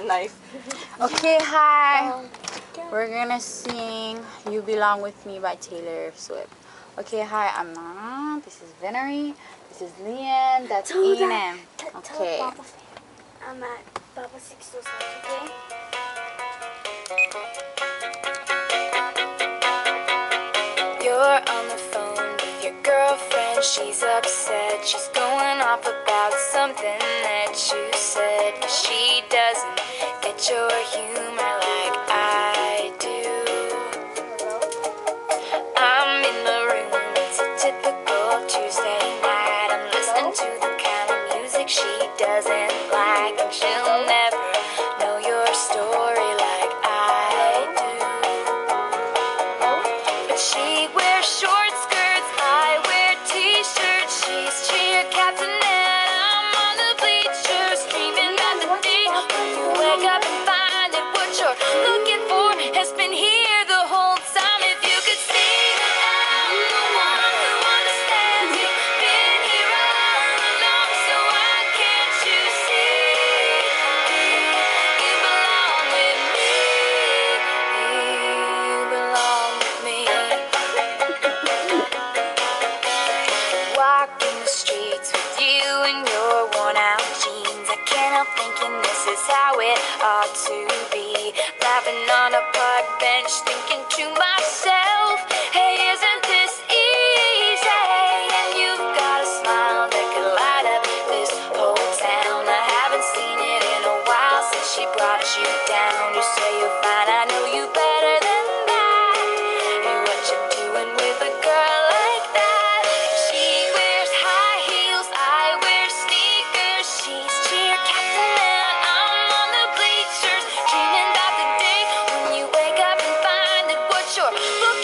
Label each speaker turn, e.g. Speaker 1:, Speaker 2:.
Speaker 1: knife.
Speaker 2: Okay, hi. We're gonna sing You Belong With Me by Taylor Swift. Okay, hi, I'm Nana. This is Venery. This is Liam. That's Ian. Okay.
Speaker 3: I'm at Baba 607, okay?
Speaker 4: You're on the phone with your girlfriend. She's upset. She's going off about something that you said. 'Cause she doesn't get your humor like I do. I'm in the room. It's a typical Tuesday night. I'm listening to the kind of music she doesn't like. And she'll never know your story like I do. But she wears short skirts, I wear t-shirts. She's cheer captain and I'm on the bleachers, dreaming about the day when you wake up and find that what you're looking for has been here the whole time. If you could see that I'm the one who understands you, been here all along, so why can't you see? You belong with me. You belong with me. Walking the streets with you in your worn out jeans, I can't help thinking this is how it ought to be. Laughing on a park bench, thinking to myself, hey, isn't this easy? And you've got a smile that could light up this whole town. I haven't seen it in a while since she brought you down. You say you're fine, I know you better than that. Hey, what you doing with a girl like that? She wears high heels, I wear sneakers. She's cheer captain and I'm on the bleachers, dreaming about the day when you wake up and find that what you're looking